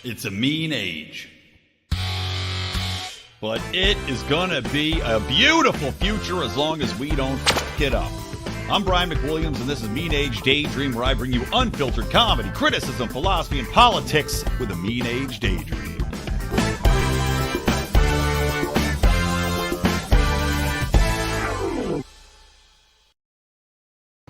It's a mean age. But it is going to be a beautiful future as long as we don't f*** it up. I'm Brian McWilliams, and this is Mean Age Daydream, where I bring you unfiltered comedy, criticism, philosophy, and politics with a Mean Age Daydream.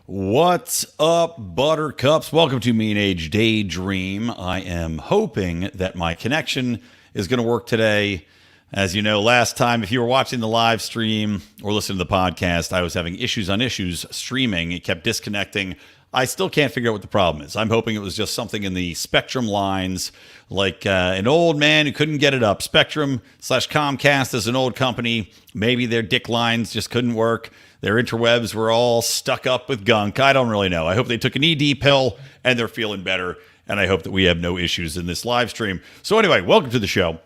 What's up, buttercups? Welcome to Mean Age Daydream. I am hoping that my connection is going to work today. As you know, last time, if you were watching the live stream or listening to the podcast, I was having issues on issues streaming. It kept disconnecting. I still can't figure out what the problem is. I'm hoping it was just something in the Spectrum lines, like an old man who couldn't get it up. Spectrum/Comcast is an old company. Maybe their dick lines just couldn't work. Their interwebs were all stuck up with gunk. I don't really know. I hope they took an ED pill and they're feeling better. And I hope that we have no issues in this live stream. So anyway, welcome to the show.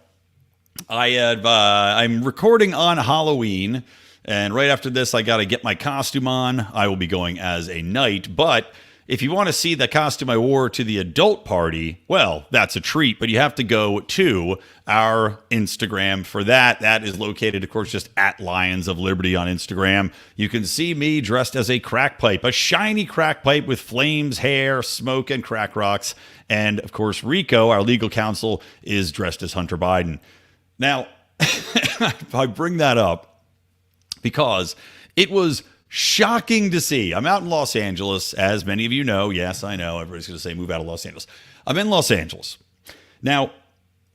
I'm recording on Halloween. And right after this, I got to get my costume on. I will be going as a knight. But if you want to see the costume I wore to the adult party, well, that's a treat. But you have to go to our Instagram for that. That is located, of course, just at Lions of Liberty on Instagram. You can see me dressed as a crack pipe, a shiny crack pipe with flames, hair, smoke, and crack rocks. And, of course, Rico, our legal counsel, is dressed as Hunter Biden. Now, I bring that up because it was shocking to see. I'm out in Los Angeles, as many of you know. Yes, I know. Everybody's going to say move out of Los Angeles. I'm in Los Angeles. Now,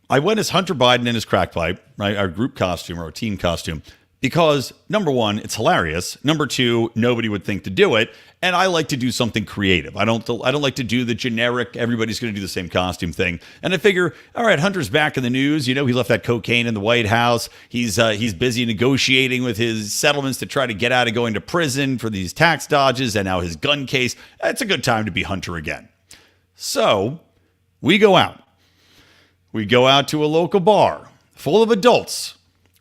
I went as Hunter Biden in his crack pipe, right? Our group costume or our team costume, because number one, it's hilarious. Number two, nobody would think to do it. And I like to do something creative. I don't like to do the generic, everybody's going to do the same costume thing. And I figure, all right, Hunter's back in the news. You know, he left that cocaine in the White House. He's busy negotiating with his settlements to try to get out of going to prison for these tax dodges and now his gun case. It's a good time to be Hunter again. So we go out. We go out to a local bar full of adults.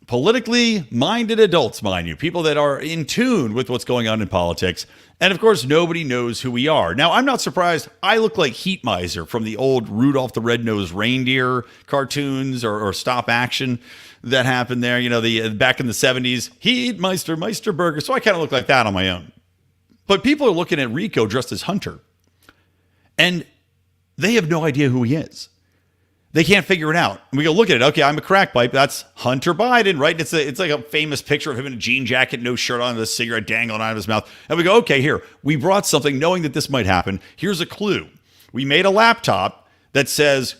Politically minded adults, mind you, people that are in tune with what's going on in politics. And of course, nobody knows who we are. Now, I'm not surprised. I look like Heat Miser from the old Rudolph the Red-Nosed Reindeer cartoons or stop action that happened there. You know, back in the 70s, Heat Meisterburger. So I kind of look like that on my own. But people are looking at Rico dressed as Hunter. And they have no idea who he is. They can't figure it out. And we go look at it. Okay, I'm a crack pipe. That's Hunter Biden, right? It's like a famous picture of him in a jean jacket, no shirt on, with a cigarette dangling out of his mouth. And we go, okay, here. We brought something knowing that this might happen. Here's a clue. We made a laptop that says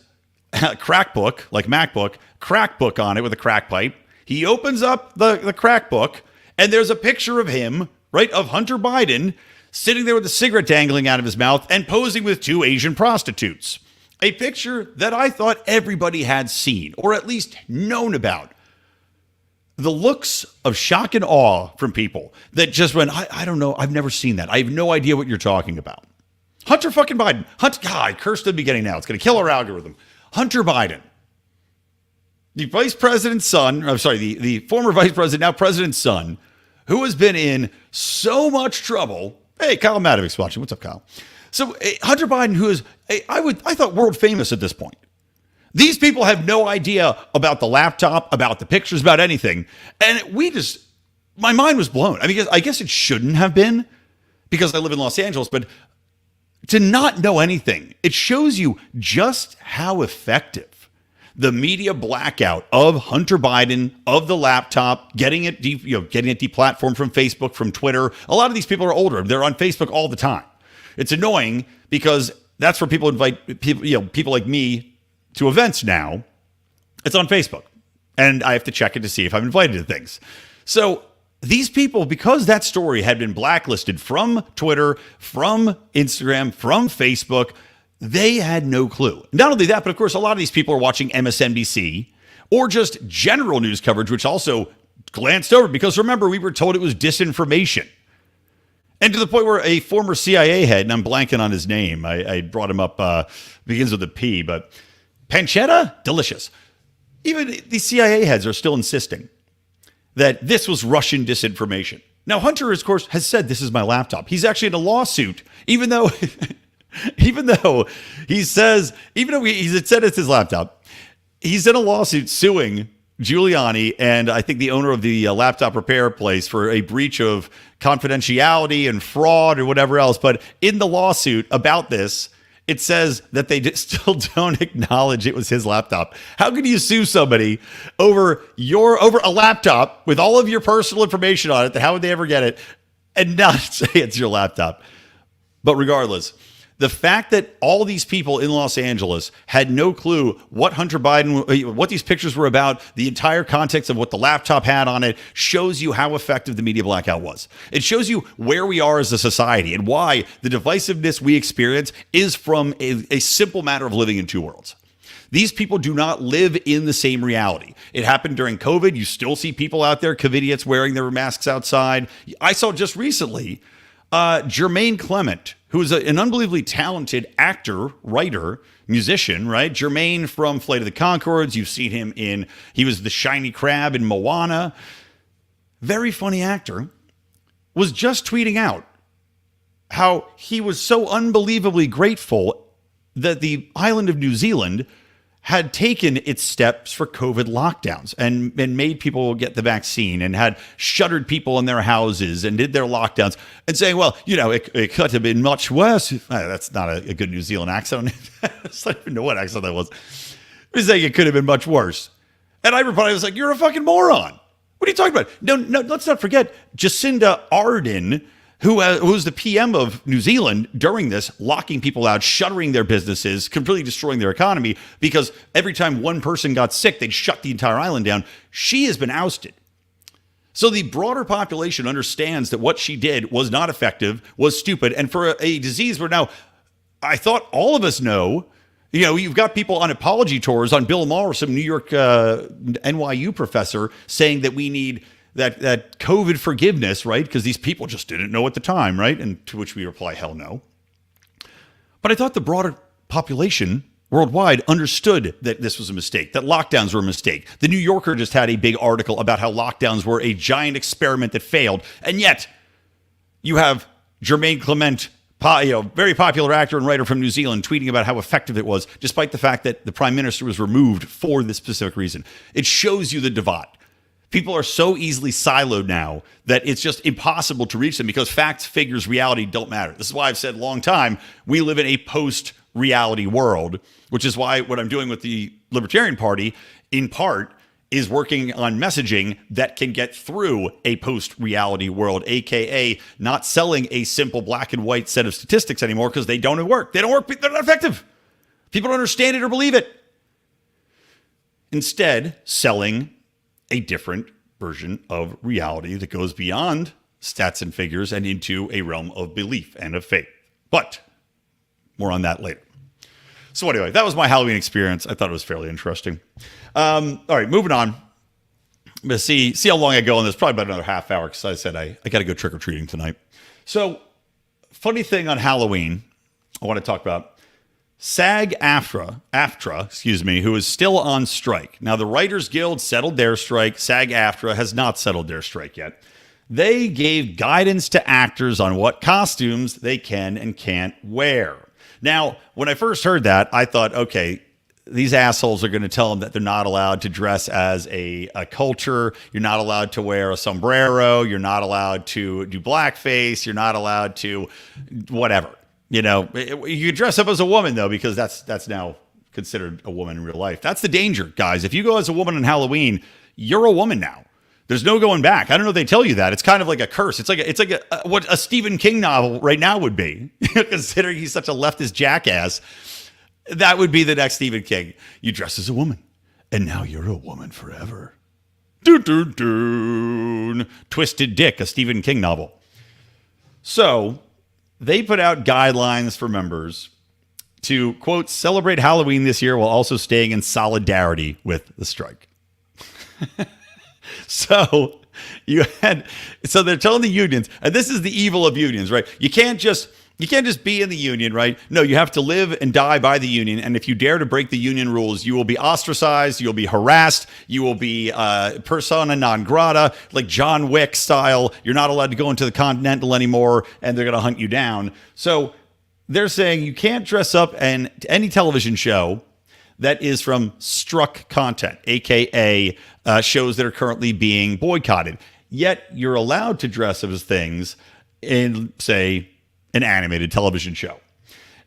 crack book, like MacBook, crack book on it with a crack pipe. He opens up the crack book, and there's a picture of him, right, of Hunter Biden, sitting there with a cigarette dangling out of his mouth and posing with two Asian prostitutes. A picture that I thought everybody had seen, or at least known about. The looks of shock and awe from people that just went, I don't know, I've never seen that. I have no idea what you're talking about. Hunter fucking Biden. God, I cursed the beginning now. It's going to kill our algorithm. Hunter Biden. The vice president's son, the former vice president, now president's son, who has been in so much trouble. Hey, Kyle Madovic's watching. What's up, Kyle? So Hunter Biden, who is, I thought world famous at this point. These people have no idea about the laptop, about the pictures, about anything. And my mind was blown. I mean, I guess it shouldn't have been because I live in Los Angeles, but to not know anything, it shows you just how effective the media blackout of Hunter Biden, of the laptop, getting it deplatformed from Facebook, from Twitter. A lot of these people are older. They're on Facebook all the time. It's annoying because that's where people invite people like me to events now. It's on Facebook. And I have to check it to see if I'm invited to things. So these people, because that story had been blacklisted from Twitter, from Instagram, from Facebook, they had no clue. Not only that, but of course, a lot of these people are watching MSNBC or just general news coverage, which also glanced over because remember, we were told it was disinformation. And to the point where a former CIA head, and I'm blanking on his name, I brought him up, begins with a P, but pancetta? Delicious. Even the CIA heads are still insisting that this was Russian disinformation. Now, Hunter, of course, has said this is my laptop. He's actually in a lawsuit, even though he said it's his laptop, he's in a lawsuit suing Giuliani and I think the owner of the laptop repair place for a breach of confidentiality and fraud or whatever else. But in the lawsuit about this, it says that they still don't acknowledge it was his laptop. How can you sue somebody over a laptop with all of your personal information on it? How would they ever get it and not say it's your laptop? But regardless, the fact that all these people in Los Angeles had no clue what Hunter Biden, what these pictures were about, the entire context of what the laptop had on it, shows you how effective the media blackout was. It shows you where we are as a society and why the divisiveness we experience is from a simple matter of living in two worlds. These people do not live in the same reality. It happened during COVID. You still see people out there, COVIDiots, wearing their masks outside. I saw just recently Jermaine Clement, who is an unbelievably talented actor, writer, musician, right? Jermaine from Flight of the Conchords. You've seen him he was the shiny crab in Moana. Very funny actor. Was just tweeting out how he was so unbelievably grateful that the island of New Zealand had taken its steps for COVID lockdowns and made people get the vaccine and had shuttered people in their houses and did their lockdowns and saying, well, it could have been much worse. That's not a good New Zealand accent. I don't even know what accent that was. He was saying it could have been much worse. And I replied, I was like, you're a fucking moron. What are you talking about? No, let's not forget Jacinda Ardern, who's the PM of New Zealand during this, locking people out, shuttering their businesses, completely destroying their economy, because every time one person got sick, they'd shut the entire island down. She has been ousted. So the broader population understands that what she did was not effective, was stupid, and for a disease where now, I thought all of us know, you've got people on apology tours on Bill Maher, some New York NYU professor, saying that we need that COVID forgiveness, right? Because these people just didn't know at the time, right? And to which we reply, hell no. But I thought the broader population worldwide understood that this was a mistake, that lockdowns were a mistake. The New Yorker just had a big article about how lockdowns were a giant experiment that failed. And yet you have Jermaine Clement, very popular actor and writer from New Zealand, tweeting about how effective it was, despite the fact that the prime minister was removed for this specific reason. It shows you the divide. People are so easily siloed now that it's just impossible to reach them because facts, figures, reality don't matter. This is why I've said a long time, we live in a post-reality world, which is why what I'm doing with the Libertarian Party, in part, is working on messaging that can get through a post-reality world, aka not selling a simple black and white set of statistics anymore because they don't work. They don't work. They're not effective. People don't understand it or believe it. Instead, selling a different version of reality that goes beyond stats and figures and into a realm of belief and of faith. But more on that later. So anyway, that was my Halloween experience. I thought it was fairly interesting. All right, moving on. I'm going to see how long I go on this. Probably about another half hour because I said I got to go trick-or-treating tonight. So funny thing on Halloween I want to talk about. SAG-AFTRA, who is still on strike. Now, the Writers Guild settled their strike. SAG-AFTRA has not settled their strike yet. They gave guidance to actors on what costumes they can and can't wear. Now, when I first heard that, I thought, okay, these assholes are going to tell them that they're not allowed to dress as a culture. You're not allowed to wear a sombrero. You're not allowed to do blackface. You're not allowed to whatever. You can dress up as a woman, though, because that's now considered a woman in real life. That's the danger, guys. If you go as a woman on Halloween, you're a woman now. There's no going back. I don't know if they tell you that. It's kind of like a curse. It's like what a Stephen King novel right now would be, considering he's such a leftist jackass. That would be the next Stephen King. You dress as a woman, and now you're a woman forever. Dun, dun, dun. Twisted Dick, a Stephen King novel. So they put out guidelines for members to, quote, celebrate Halloween this year while also staying in solidarity with the strike. So they're telling the unions, and this is the evil of unions, right? You can't just be in the union, right? No, you have to live and die by the union. And if you dare to break the union rules, you will be ostracized, you'll be harassed, you will be persona non grata, like John Wick style. You're not allowed to go into the Continental anymore, and they're going to hunt you down. So they're saying you can't dress up in any television show that is from struck content, aka shows that are currently being boycotted. Yet you're allowed to dress up as things in, say, an animated television show.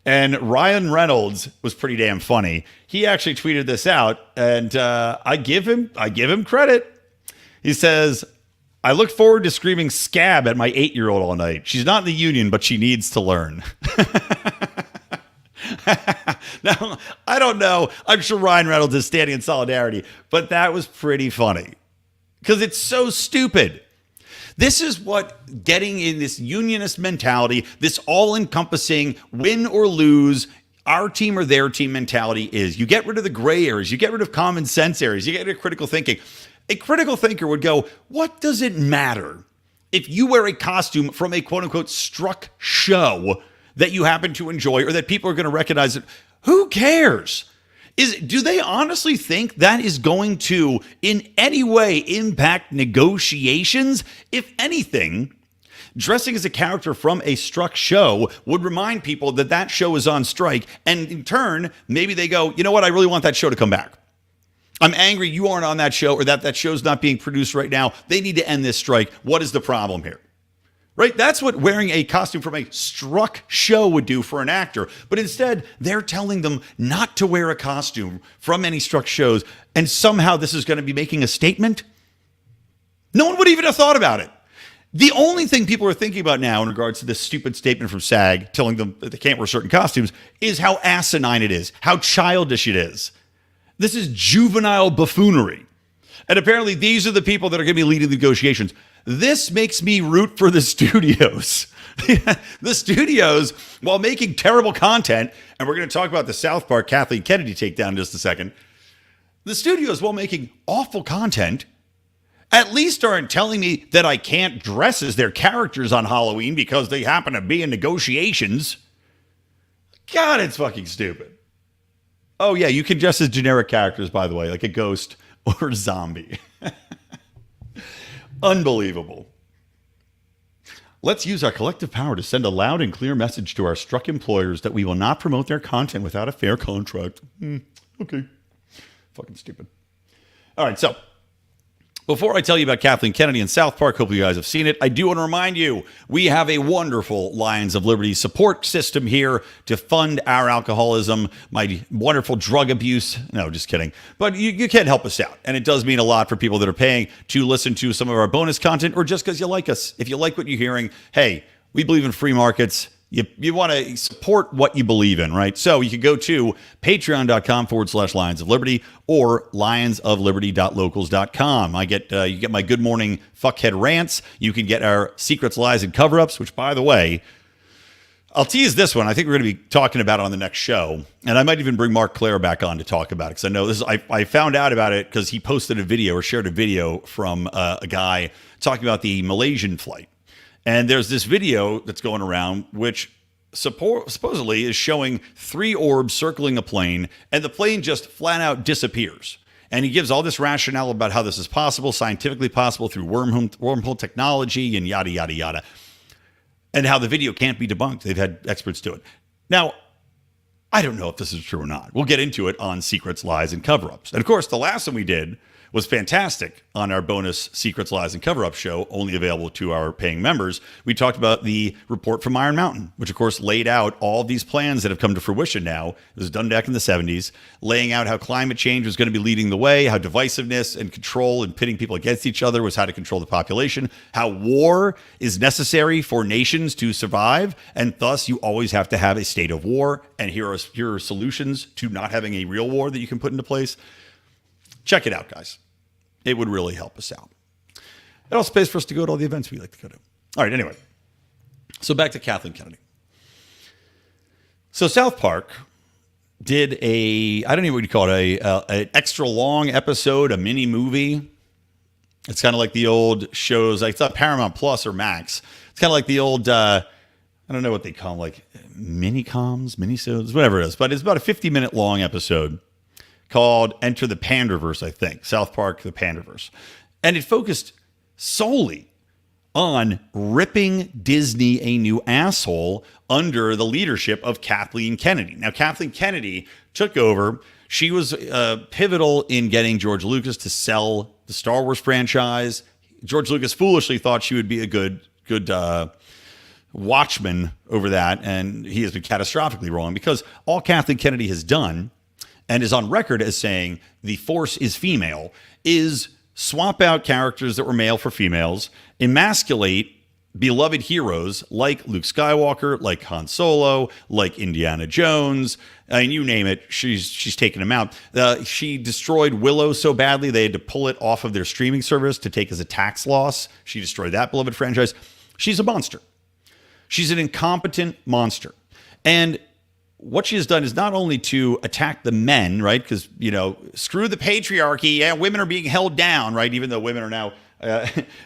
And Ryan Reynolds was pretty damn funny. He actually tweeted this out, and I give him credit. He says, "I look forward to screaming scab at my 8-year-old all night. She's not in the union, but she needs to learn." Now, I don't know. I'm sure Ryan Reynolds is standing in solidarity, but that was pretty funny because it's so stupid. This is what getting in this unionist mentality, this all-encompassing win or lose, our team or their team mentality is. You get rid of the gray areas. You get rid of common sense areas. You get rid of critical thinking. A critical thinker would go, what does it matter if you wear a costume from a quote-unquote struck show that you happen to enjoy or that people are going to recognize it? Who cares? Do they honestly think that is going to in any way impact negotiations? If anything, dressing as a character from a struck show would remind people that that show is on strike. And in turn, maybe they go, you know what? I really want that show to come back. I'm angry you aren't on that show or that show's not being produced right now. They need to end this strike. What is the problem here? Right? That's what wearing a costume from a struck show would do for an actor. But instead, they're telling them not to wear a costume from any struck shows. And somehow this is going to be making a statement? No one would even have thought about it. The only thing people are thinking about now in regards to this stupid statement from SAG telling them that they can't wear certain costumes is how asinine it is, how childish it is. This is juvenile buffoonery. And apparently these are the people that are going to be leading the negotiations. This makes me root for the studios. The studios, while making terrible content, and we're going to talk about the South Park Kathleen Kennedy takedown in just a second. The studios, while making awful content, at least aren't telling me that I can't dress as their characters on Halloween because they happen to be in negotiations. God, it's fucking stupid. Oh, yeah, you can dress as generic characters, by the way, like a ghost or a zombie. Unbelievable. Let's use our collective power to send a loud and clear message to our struck employers that we will not promote their content without a fair contract. Okay. Fucking stupid. All right, so before I tell you about Kathleen Kennedy and South Park, hopefully you guys have seen it, I do want to remind you, we have a wonderful Lions of Liberty support system here to fund our alcoholism, my wonderful drug abuse. No, just kidding. But you can help us out. And it does mean a lot for people that are paying to listen to some of our bonus content or just because you like us. If you like what you're hearing, hey, we believe in free markets. You want to support what you believe in, right? So you can go to patreon.com/Lions of Liberty or lionsofliberty.locals.com. You get my good morning fuckhead rants. You can get our secrets, lies, and cover-ups, which, by the way, I'll tease this one. I think we're going to be talking about it on the next show. And I might even bring Mark Claire back on to talk about it because I know this. I found out about it because he posted a video or shared a video from a guy talking about the Malaysian flight. And there's this video that's going around, which supposedly is showing 3 orbs circling a plane, and the plane just flat out disappears. And he gives all this rationale about how this is possible, scientifically possible through wormhole technology and yada, yada, yada. And how the video can't be debunked. They've had experts do it. Now, I don't know if this is true or not. We'll get into it on Secrets, Lies, and Cover-Ups. And of course, the last one we did was fantastic on our bonus Secrets, Lies, and Cover-Up show, only available to our paying members. We talked about the report from Iron Mountain, which of course laid out all these plans that have come to fruition now. It was done back in the 70s, laying out how climate change was going to be leading the way, how divisiveness and control and pitting people against each other was how to control the population, how war is necessary for nations to survive, and thus you always have to have a state of war, and here are solutions to not having a real war that you can put into place. Check it out, guys. It would really help us out. It also pays for us to go to all the events we like to go to. All right, anyway. So back to Kathleen Kennedy. So South Park did I don't know what you call it, an extra long episode, a mini movie. It's kind of like the old shows, like it's not Paramount Plus or Max. It's kind of like the old, I don't know what they call them, like minisodes, whatever it is. But it's about a 50-minute long episode called Enter the Panderverse, I think. South Park, the Panderverse. And it focused solely on ripping Disney a new asshole under the leadership of Kathleen Kennedy. Now, Kathleen Kennedy took over. She was pivotal in getting George Lucas to sell the Star Wars franchise. George Lucas foolishly thought she would be a good watchman over that, and he has been catastrophically wrong, because all Kathleen Kennedy has done, and is on record as saying the Force is female, is swap out characters that were male for females, emasculate beloved heroes like Luke Skywalker, like Han Solo, like Indiana Jones, and you name it, she's taken him out. She destroyed Willow so badly they had to pull it off of their streaming service to take as a tax loss. She destroyed that beloved franchise. She's a monster. She's an incompetent monster. And what she has done is not only to attack the men, right? Because, screw the patriarchy. Yeah, women are being held down, right? Even though women are now,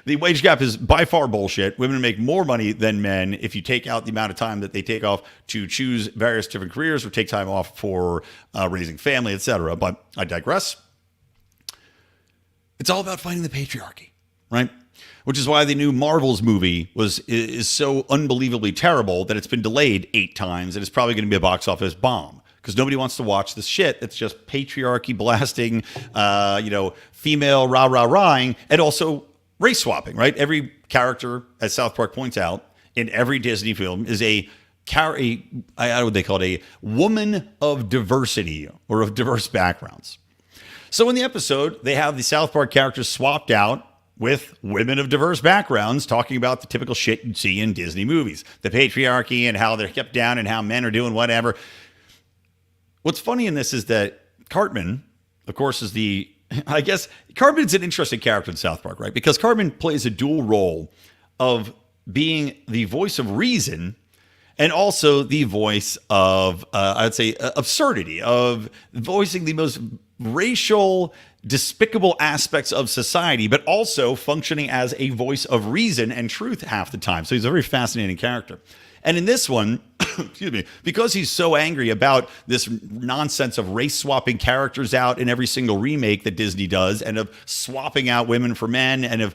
the wage gap is by far bullshit. Women make more money than men if you take out the amount of time that they take off to choose various different careers or take time off for raising family, etc. But I digress. It's all about fighting the patriarchy, right? Which is why the new Marvels movie is so unbelievably terrible that it's been delayed 8 times, and it's probably going to be a box office bomb, because nobody wants to watch this shit that's just patriarchy blasting, female rah-rah-rahing, and also race swapping, right? Every character, as South Park points out, in every Disney film is how would they call it? A woman of diversity, or of diverse backgrounds. So in the episode, they have the South Park characters swapped out with women of diverse backgrounds, talking about the typical shit you'd see in Disney movies, the patriarchy and how they're kept down and how men are doing whatever. What's funny in this is that Cartman, of course, is Cartman's an interesting character in South Park, right? Because Cartman plays a dual role of being the voice of reason and also the voice of, I'd say, absurdity, of voicing the most racial, despicable aspects of society, but also functioning as a voice of reason and truth half the time. So he's a very fascinating character. And in this one, excuse me, because he's so angry about this nonsense of race swapping characters out in every single remake that Disney does, and of swapping out women for men, and of,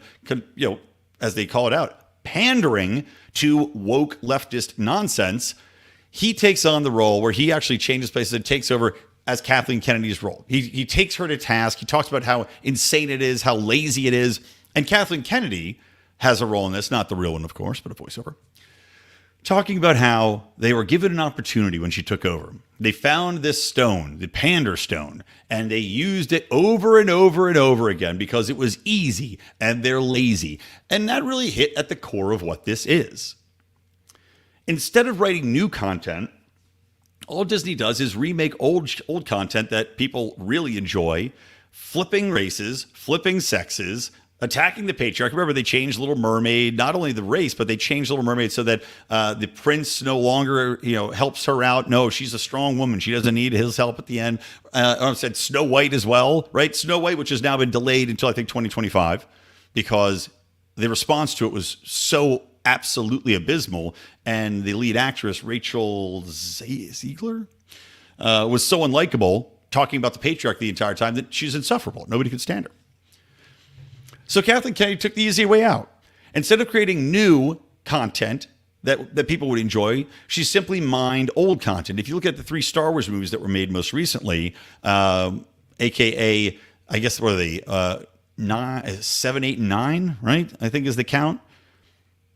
as they call it out, pandering to woke leftist nonsense, he takes on the role where he actually changes places and takes over as Kathleen Kennedy's role. He takes her to task. He talks about how insane it is, how lazy it is. And Kathleen Kennedy has a role in this, not the real one, of course, but a voiceover, talking about how they were given an opportunity when she took over. They found this stone, the Pander stone, and they used it over and over and over again because it was easy and they're lazy. And that really hit at the core of what this is. Instead of writing new content, all Disney does is remake old content that people really enjoy, flipping races, flipping sexes, attacking the patriarchy. Remember, they changed Little Mermaid, not only the race, but they changed Little Mermaid so that the prince no longer, helps her out. No, she's a strong woman. She doesn't need his help at the end. I said Snow White as well, right? Snow White, which has now been delayed until I think 2025, because the response to it was so absolutely abysmal, and the lead actress Rachel Ziegler was so unlikable, talking about the patriarchy the entire time, that she's insufferable. Nobody could stand her. So Kathleen Kennedy took the easy way out. Instead of creating new content that people would enjoy, she simply mined old content. If you look at the 3 Star Wars movies that were made most recently, aka, I guess, what are they, 7, 8, and 9, right? I think is the count.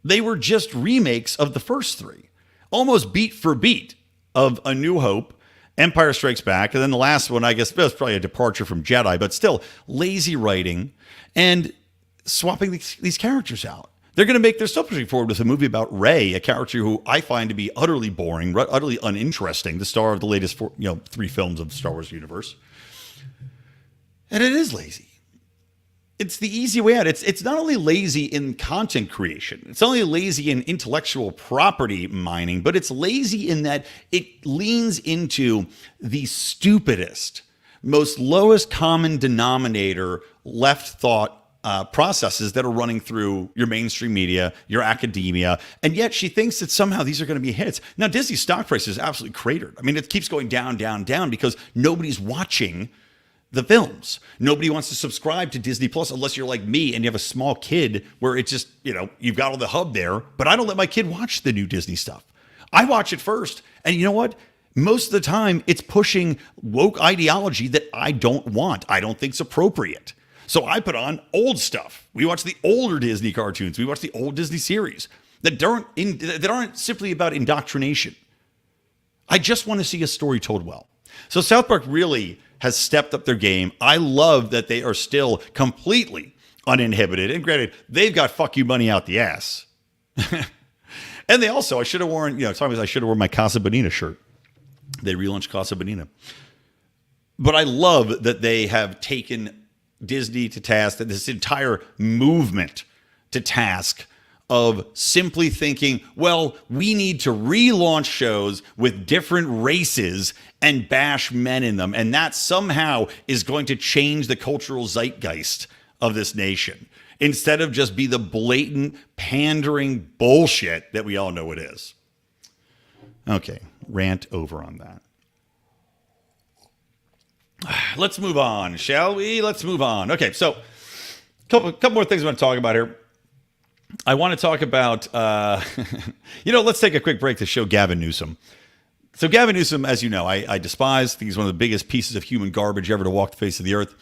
They were just remakes of the first 3, almost beat for beat, of A New Hope, Empire Strikes Back, and then the last one, I guess, was probably a departure from Jedi, but still lazy writing and swapping these characters out. They're still pushing forward with a movie about Rey, a character who I find to be utterly boring, utterly uninteresting, the star of the latest 3 films of the Star Wars universe. And it is lazy. It's the easy way out. It's not only lazy in content creation, it's not only lazy in intellectual property mining, but it's lazy in that it leans into the stupidest, most lowest common denominator left thought processes that are running through your mainstream media, your academia, and yet she thinks that somehow these are going to be hits. Now, Disney's stock price is absolutely cratered. I mean, it keeps going down, down, down because nobody's watching the films. Nobody wants to subscribe to Disney Plus unless you're like me and you have a small kid where it's just, you've got all the hub there, but I don't let my kid watch the new Disney stuff. I watch it first. And you know what? Most of the time, it's pushing woke ideology that I don't want. I don't think's appropriate. So I put on old stuff. We watch the older Disney cartoons. We watch the old Disney series that aren't simply about indoctrination. I just want to see a story told well. So South Park really has stepped up their game. I love that they are still completely uninhibited. And granted, they've got fuck you money out the ass. And they also, I should have worn my Casa Bonita shirt. They relaunched Casa Bonita. But I love that they have taken Disney to task, that this entire movement to task of simply thinking, well, we need to relaunch shows with different races and bash men in them. And that somehow is going to change the cultural zeitgeist of this nation, instead of just be the blatant pandering bullshit that we all know it is. Okay, rant over on that. Let's move on, shall we? Let's move on. Okay, so couple more things I want to talk about here. I want to talk about, let's take a quick break to show Gavin Newsom. So Gavin Newsom, as you know, I despise. I think he's one of the biggest pieces of human garbage ever to walk the face of the earth.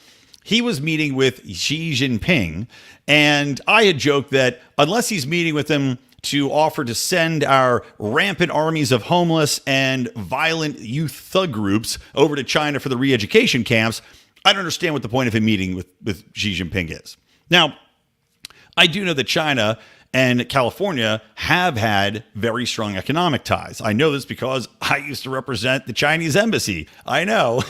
He was meeting with Xi Jinping, and I had joked that unless he's meeting with him to offer to send our rampant armies of homeless and violent youth thug groups over to China for the re-education camps, I don't understand what the point of him meeting with Xi Jinping is. Now, I do know that China and California have had very strong economic ties. I know this because I used to represent the Chinese embassy. I know.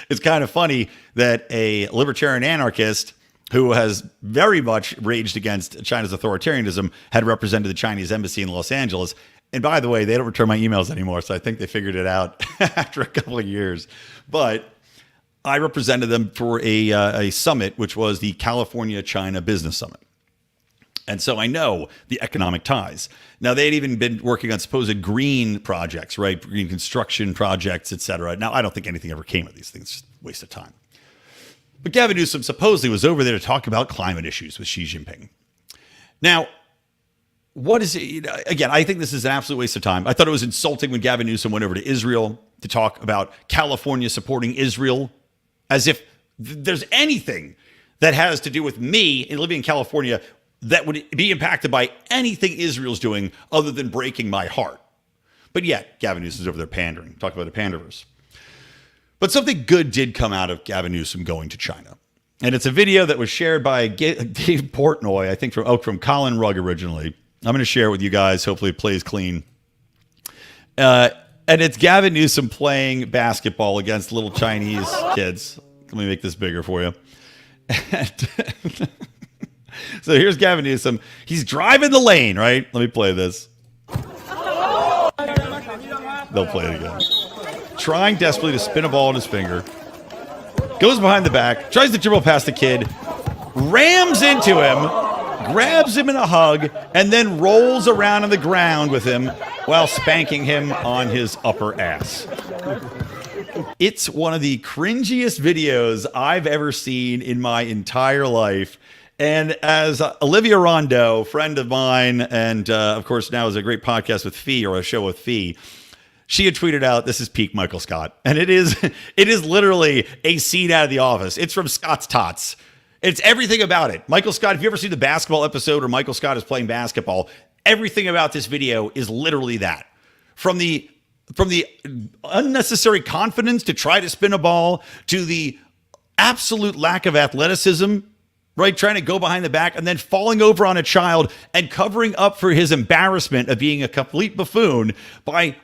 It's kind of funny that a libertarian anarchist who has very much raged against China's authoritarianism had represented the Chinese embassy in Los Angeles. And by the way, they don't return my emails anymore, so I think they figured it out after a couple of years. But I represented them for a summit, which was the California-China Business Summit. And so I know the economic ties. Now, they had even been working on supposed green projects, right? Green construction projects, et cetera. Now, I don't think anything ever came of these things. Just a waste of time. But Gavin Newsom supposedly was over there to talk about climate issues with Xi Jinping. Now, what is it? Again, I think this is an absolute waste of time. I thought it was insulting when Gavin Newsom went over to Israel to talk about California supporting Israel, as if there's anything that has to do with me and living in California that would be impacted by anything Israel's doing other than breaking my heart. But yet, Gavin Newsom's over there pandering. Talk about the Panderverse. But something good did come out of Gavin Newsom going to China. And it's a video that was shared by Dave Portnoy, I think from Colin Rugg originally. I'm going to share it with you guys. Hopefully it plays clean. And it's Gavin Newsom playing basketball against little Chinese kids. Let me make this bigger for you. So here's Gavin Newsom. He's driving the lane, right? Let me play this. They'll play it again. Trying desperately to spin a ball in his finger. Goes behind the back. Tries to dribble past the kid. Rams into him. Grabs him in a hug. And then rolls around on the ground with him while spanking him on his upper ass. It's one of the cringiest videos I've ever seen in my entire life. And as Olivia Rondeau, friend of mine, and of course now is a great podcast with Fee, or a show with Fee, she had tweeted out, this is peak Michael Scott. And it is literally a scene out of The Office. It's from Scott's Tots. It's everything about it. Michael Scott, if you ever see the basketball episode where Michael Scott is playing basketball, everything about this video is literally that. From the unnecessary confidence to try to spin a ball, to the absolute lack of athleticism, right? Trying to go behind the back and then falling over on a child and covering up for his embarrassment of being a complete buffoon by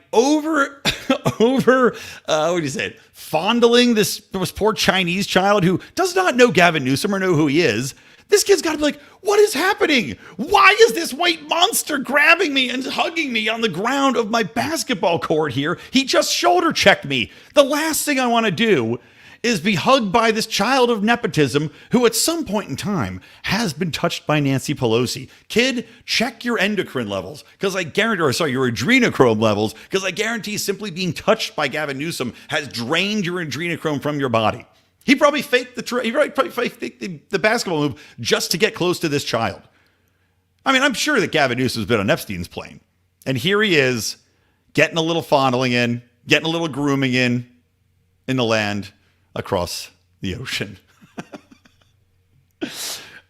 fondling this poor Chinese child who does not know Gavin Newsom or know who he is. This kid's got to be like, what is happening? Why is this white monster grabbing me and hugging me on the ground of my basketball court here? He just shoulder checked me. The last thing I want to do is be hugged by this child of nepotism who at some point in time has been touched by Nancy Pelosi. Kid, check your endocrine levels, because I guarantee, your adrenochrome levels, because I guarantee simply being touched by Gavin Newsom has drained your adrenochrome from your body. He probably faked probably faked the basketball move just to get close to this child. I mean, I'm sure that Gavin Newsom's been on Epstein's plane. And here he is getting a little fondling in, getting a little grooming in the land across the ocean.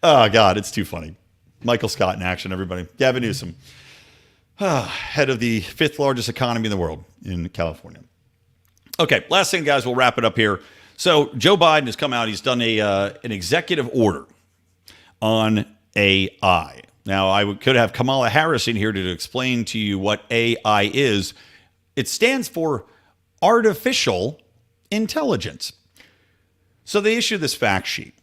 Oh, God, it's too funny. Michael Scott in action, everybody. Gavin Newsom, head of the 5th largest economy in the world in California. Okay, last thing, guys, we'll wrap it up here. So Joe Biden has come out. He's done an executive order on AI. Now, I could have Kamala Harris in here to explain to you what AI is. It stands for artificial intelligence. So they issued this fact sheet.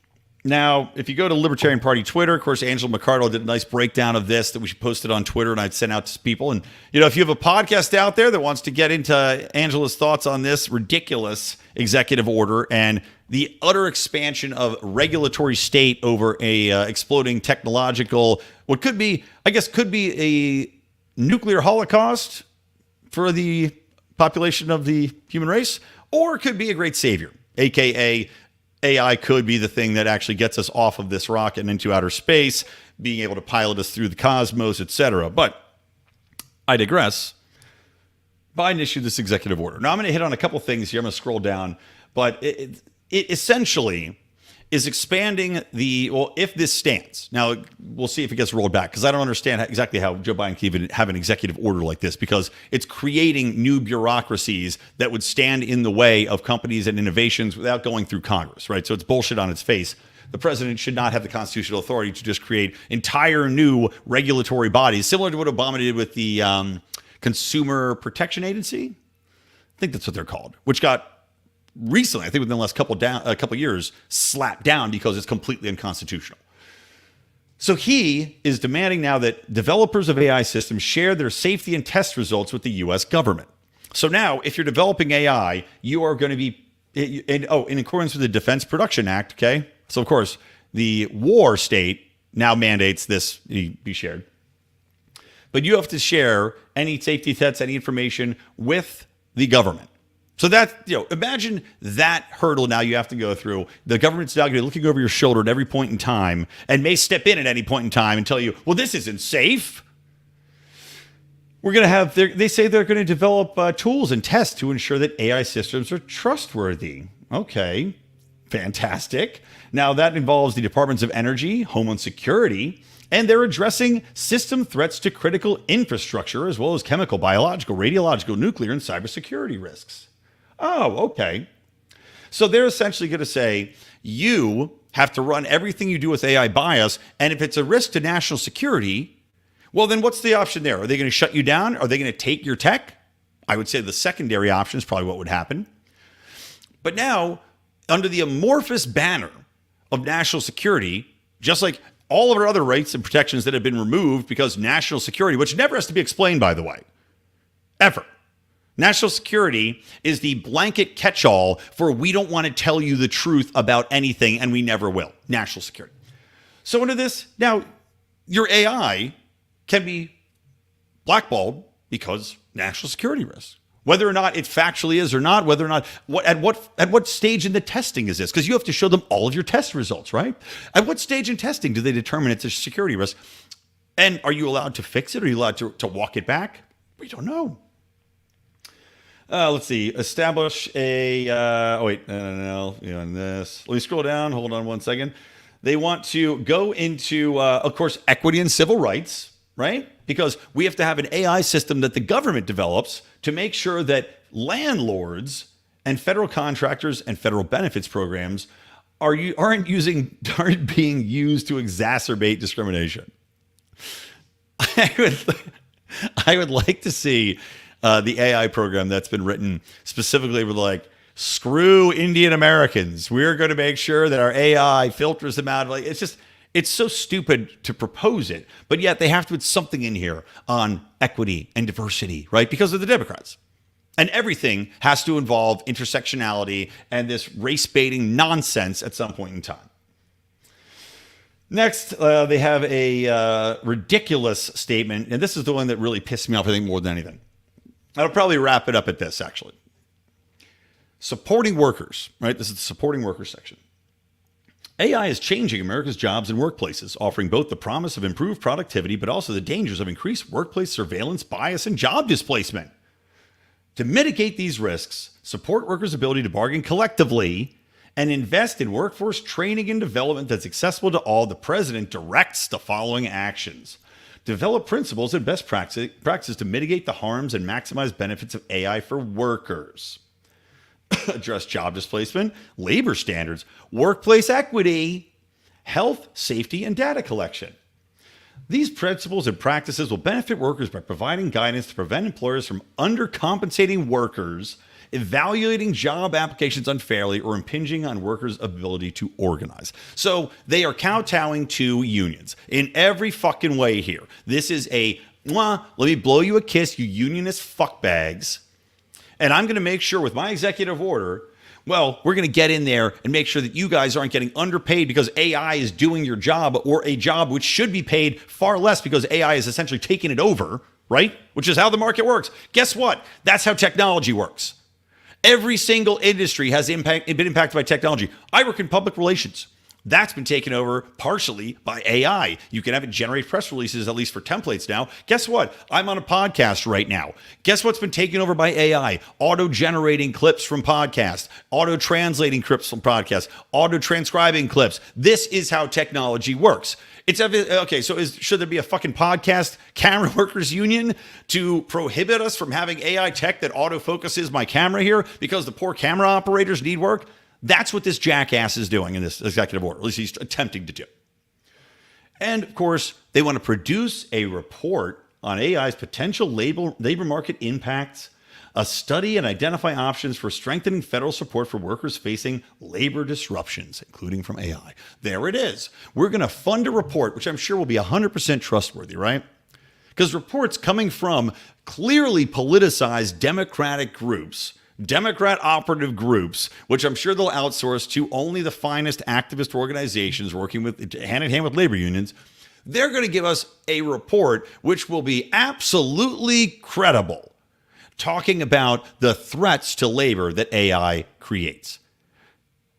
Now, if you go to Libertarian Party Twitter, of course, Angela McArdle did a nice breakdown of this that we posted on Twitter, and I'd sent out to people. And, if you have a podcast out there that wants to get into Angela's thoughts on this ridiculous executive order and the utter expansion of regulatory state over a exploding technological, what could be a nuclear holocaust for the population of the human race, or it could be a great savior, a.k.a. AI could be the thing that actually gets us off of this rocket and into outer space, being able to pilot us through the cosmos, etc. But I digress. Biden issued this executive order. Now, I'm going to hit on a couple things here. I'm going to scroll down. But it essentially is expanding if this stands. Now, we'll see if it gets rolled back, because I don't understand exactly how Joe Biden can even have an executive order like this, because it's creating new bureaucracies that would stand in the way of companies and innovations without going through Congress, right? So it's bullshit on its face. The president should not have the constitutional authority to just create entire new regulatory bodies, similar to what Obama did with the Consumer Protection Agency. I think that's what they're called, which got recently, I think within the last couple of years, slapped down because it's completely unconstitutional. So he is demanding now that developers of AI systems share their safety and test results with the U.S. government. So now, if you're developing AI, you are going to be, in accordance with the Defense Production Act, okay? So, of course, the war state now mandates this be shared. But you have to share any safety tests, any information with the government. So that, imagine that hurdle now you have to go through. The government's now going to be looking over your shoulder at every point in time and may step in at any point in time and tell you, well, this isn't safe. We're going to have, they say they're going to develop tools and tests to ensure that AI systems are trustworthy. Okay, fantastic. Now that involves the Departments of Energy, Homeland Security, and they're addressing system threats to critical infrastructure, as well as chemical, biological, radiological, nuclear, and cybersecurity risks. Oh, okay. So they're essentially going to say, you have to run everything you do with AI by us, and if it's a risk to national security, well, then what's the option there? Are they going to shut you down? Are they going to take your tech? I would say the secondary option is probably what would happen. But now, under the amorphous banner of national security, just like all of our other rights and protections that have been removed because national security, which never has to be explained, by the way, ever. National security is the blanket catch-all for we don't want to tell you the truth about anything, and we never will. National security. So under this, now, your AI can be blackballed because national security risks. Whether or not it factually is or not, whether or not, at what stage in the testing is this? Because you have to show them all of your test results, right? At what stage in testing do they determine it's a security risk? And are you allowed to fix it? Are you allowed to walk it back? We don't know. Let's see. Establish a... no. This. Let me scroll down. Hold on one second. They want to go into, of course, equity and civil rights, right? Because we have to have an AI system that the government develops to make sure that landlords and federal contractors and federal benefits programs aren't being used to exacerbate discrimination. I would like to see the AI program that's been written specifically with like, screw Indian Americans. We're going to make sure that our AI filters them out. Like, it's so stupid to propose it, but yet they have to put something in here on equity and diversity, right? Because of the Democrats. And everything has to involve intersectionality and this race-baiting nonsense at some point in time. Next, they have a ridiculous statement, and this is the one that really pissed me off, I think, more than anything. I'll probably wrap it up at this, actually. Supporting workers, right? This is the supporting workers section. AI is changing America's jobs and workplaces, offering both the promise of improved productivity, but also the dangers of increased workplace surveillance, bias, and job displacement. To mitigate these risks, support workers' ability to bargain collectively, and invest in workforce training and development that's accessible to all, the president directs the following actions. Develop principles and best practices to mitigate the harms and maximize benefits of AI for workers. Address job displacement, labor standards, workplace equity, health, safety, and data collection. These principles and practices will benefit workers by providing guidance to prevent employers from undercompensating workers, evaluating job applications unfairly, or impinging on workers' ability to organize. So they are kowtowing to unions in every fucking way here. This is a, let me blow you a kiss, you unionist fuckbags. And I'm going to make sure with my executive order, well, we're going to get in there and make sure that you guys aren't getting underpaid because AI is doing your job, or a job which should be paid far less because AI is essentially taking it over, right? Which is how the market works. Guess what? That's how technology works. Every single industry has been impacted by technology. I work in public relations. That's been taken over partially by AI. You can have it generate press releases, at least for templates now. Guess what? I'm on a podcast right now. Guess what's been taken over by AI? Auto-generating clips from podcasts, auto-translating clips from podcasts, auto-transcribing clips. This is how technology works. It's okay. So should there be a fucking podcast camera workers union to prohibit us from having AI tech that autofocuses my camera here because the poor camera operators need work? That's what this jackass is doing in this executive order. At least he's attempting to do. And of course, they want to produce a report on AI's potential labor market impacts, a study and identify options for strengthening federal support for workers facing labor disruptions, including from AI. There it is. We're going to fund a report, which I'm sure will be 100% trustworthy, right? Because reports coming from clearly politicized Democratic groups, Democrat operative groups, which I'm sure they'll outsource to only the finest activist organizations working with hand in hand with labor unions, they're going to give us a report which will be absolutely credible, talking about the threats to labor that AI creates.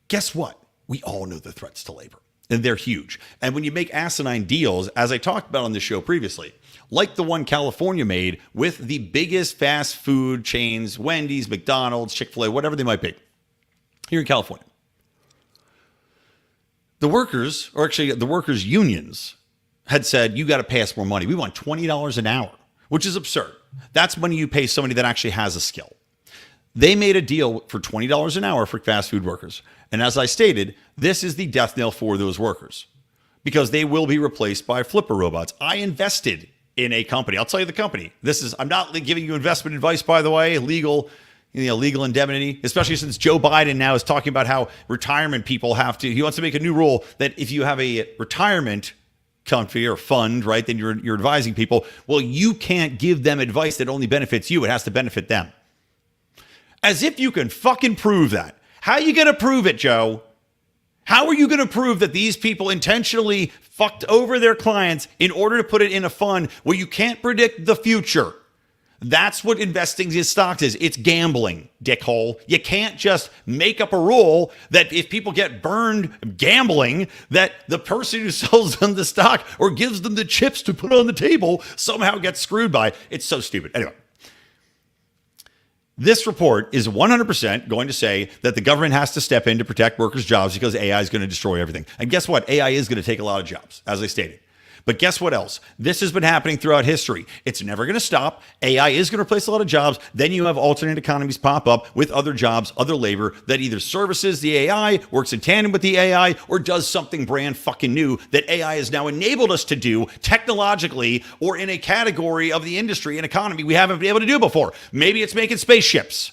Guess what? We all know the threats to labor, and they're huge. And when you make asinine deals, as I talked about on this show previously, like the one California made with the biggest fast food chains, Wendy's, McDonald's, Chick-fil-A, whatever they might be, here in California. The workers, or actually the workers' unions, had said, you got to pay us more money. We want $20 an hour, which is absurd. That's money you pay somebody that actually has a skill. They made a deal for $20 an hour for fast food workers. And as I stated, this is the death knell for those workers because they will be replaced by flipper robots. I invested in a company. I'll tell you the company. I'm not giving you investment advice, by the way, legal indemnity, especially since Joe Biden now is talking about how retirement people he wants to make a new rule that if you have a retirement company or fund, right, then you're advising people. Well, you can't give them advice that only benefits you. It has to benefit them. As if you can fucking prove that. How are you going to prove it, Joe? How are you going to prove that these people intentionally fucked over their clients in order to put it in a fund where you can't predict the future? That's what investing in stocks is. It's gambling, dickhole. You can't just make up a rule that if people get burned gambling, that the person who sells them the stock or gives them the chips to put on the table somehow gets screwed by. It's so stupid. Anyway. This report is 100% going to say that the government has to step in to protect workers' jobs because AI is going to destroy everything. And guess what? AI is going to take a lot of jobs, as I stated. But guess what else? This has been happening throughout history. It's never going to stop. AI is going to replace a lot of jobs. Then you have alternate economies pop up with other jobs, other labor that either services the AI, works in tandem with the AI, or does something brand fucking new that AI has now enabled us to do technologically or in a category of the industry and economy we haven't been able to do before. Maybe it's making spaceships.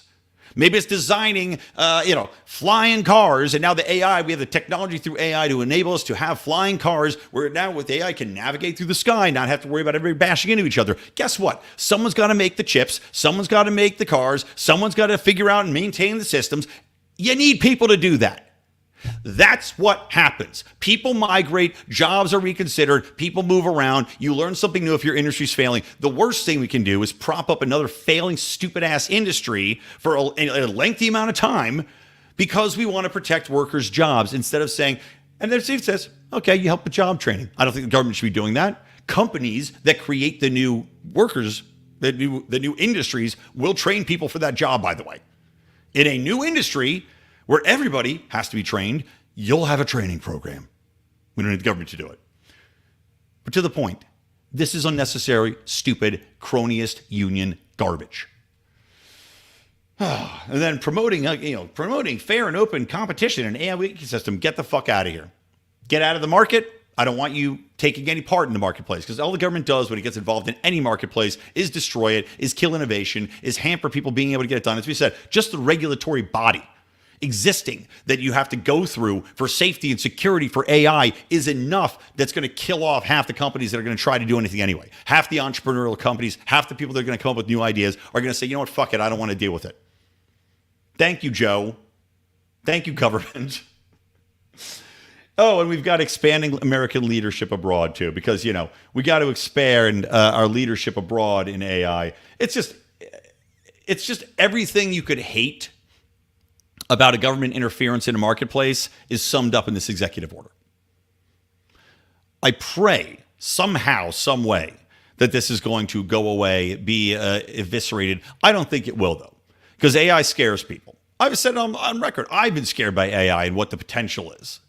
Maybe it's designing, flying cars. And now the AI, we have the technology through AI to enable us to have flying cars where now with AI can navigate through the sky, not have to worry about everybody bashing into each other. Guess what? Someone's got to make the chips. Someone's got to make the cars. Someone's got to figure out and maintain the systems. You need people to do that. That's what happens. People migrate, jobs are reconsidered, people move around, you learn something new if your industry's failing. The worst thing we can do is prop up another failing, stupid-ass industry for a lengthy amount of time because we want to protect workers' jobs instead of saying, and then Steve says, okay, you help with job training. I don't think the government should be doing that. Companies that create the new workers, the new industries will train people for that job, by the way. In a new industry where everybody has to be trained, you'll have a training program. We don't need the government to do it. But to the point, this is unnecessary, stupid, cronyist union garbage. And then promoting fair and open competition in AI ecosystem. Get the fuck out of here. Get out of the market. I don't want you taking any part in the marketplace, because all the government does when it gets involved in any marketplace is destroy it, is kill innovation, is hamper people being able to get it done. As we said, just the regulatory body existing that you have to go through for safety and security for AI is enough that's going to kill off half the companies that are going to try to do anything anyway. Half the entrepreneurial companies, half the people that are going to come up with new ideas are going to say, you know what, fuck it, I don't want to deal with it. Thank you, Joe. Thank you, government. Oh, and we've got expanding American leadership abroad, too, because, we got to expand our leadership abroad in AI. It's just everything you could hate about a government interference in a marketplace is summed up in this executive order. I pray somehow, some way, that this is going to go away, be eviscerated. I don't think it will, though, because AI scares people. I've said on record, I've been scared by AI and what the potential is.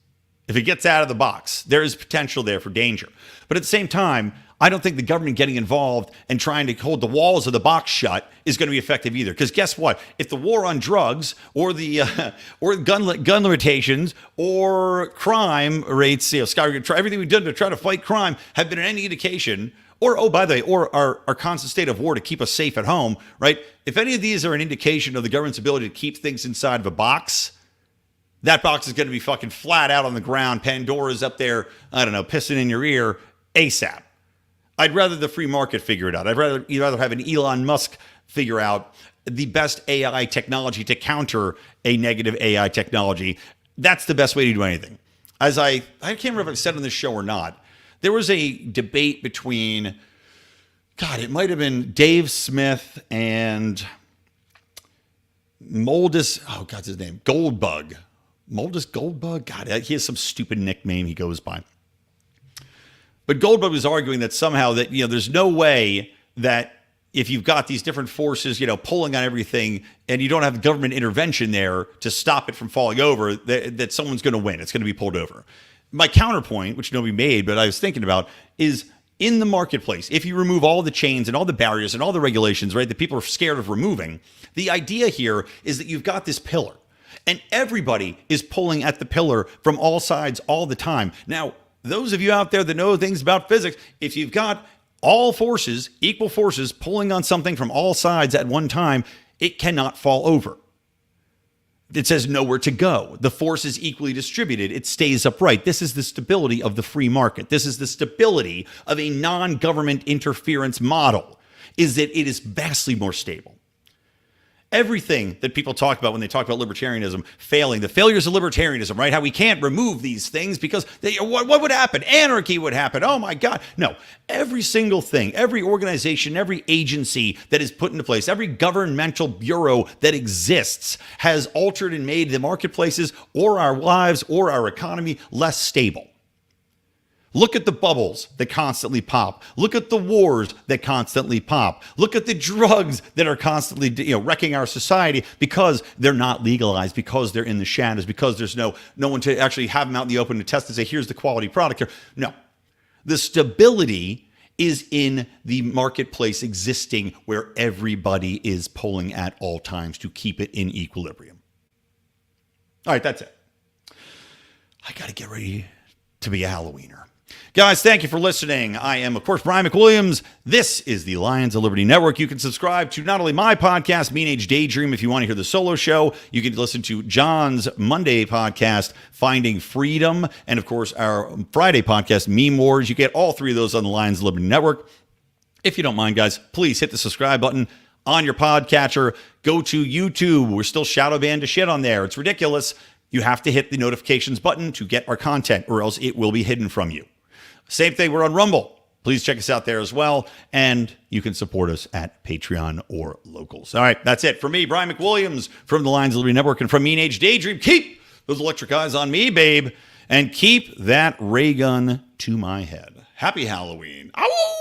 If it gets out of the box, there is potential there for danger. But at the same time, I don't think the government getting involved and trying to hold the walls of the box shut is going to be effective either. Because guess what? If the war on drugs or the or gun limitations or crime rates, everything we've done to try to fight crime have been any indication, or our constant state of war to keep us safe at home, right? If any of these are an indication of the government's ability to keep things inside of a box, that box is going to be fucking flat out on the ground. Pandora's up there, pissing in your ear ASAP. I'd rather the free market figure it out. You'd rather have an Elon Musk figure out the best AI technology to counter a negative AI technology. That's the best way to do anything. As I can't remember if I've said on this show or not, there was a debate between, it might have been Dave Smith and what's his name? Goldbug. Moldus Goldbug? God, he has some stupid nickname he goes by. But Goldbug was arguing that somehow that, there's no way that if you've got these different forces, pulling on everything and you don't have government intervention there to stop it from falling over, that someone's going to win. It's going to be pulled over. My counterpoint, which nobody made, but I was thinking about, is in the marketplace, if you remove all the chains and all the barriers and all the regulations, right, that people are scared of removing, the idea here is that you've got this pillar. And everybody is pulling at the pillar from all sides all the time. Now, those of you out there that know things about physics, if you've got all forces, equal forces, pulling on something from all sides at one time, it cannot fall over. It says nowhere to go. The force is equally distributed. It stays upright. This is the stability of the free market. This is the stability of a non-government interference model, is that it is vastly more stable. Everything that people talk about when they talk about libertarianism failing, the failures of libertarianism, right? How we can't remove these things because what would happen? Anarchy would happen. Oh my God. No, every single thing, every organization, every agency that is put into place, every governmental bureau that exists has altered and made the marketplaces or our lives or our economy less stable. Look at the bubbles that constantly pop. Look at the wars that constantly pop. Look at the drugs that are constantly wrecking our society because they're not legalized, because they're in the shadows, because there's no one to actually have them out in the open to test and say, here's the quality product here. No. The stability is in the marketplace existing where everybody is pulling at all times to keep it in equilibrium. All right, that's it. I got to get ready to be a Halloweener. Guys, thank you for listening. I am, of course, Brian McWilliams. This is the Lions of Liberty Network. You can subscribe to not only my podcast, Mean Age Daydream, if you want to hear the solo show. You can listen to John's Monday podcast, Finding Freedom, and, of course, our Friday podcast, Meme Wars. You get all three of those on the Lions of Liberty Network. If you don't mind, guys, please hit the subscribe button on your podcatcher. Go to YouTube. We're still shadow banned to shit on there. It's ridiculous. You have to hit the notifications button to get our content, or else it will be hidden from you. Same thing, we're on Rumble. Please check us out there as well. And you can support us at Patreon or Locals. All right, that's it. For me, Brian McWilliams from the Lions of Liberty Network and from Mean Age Daydream, keep those electric eyes on me, babe, and keep that ray gun to my head. Happy Halloween. Ow!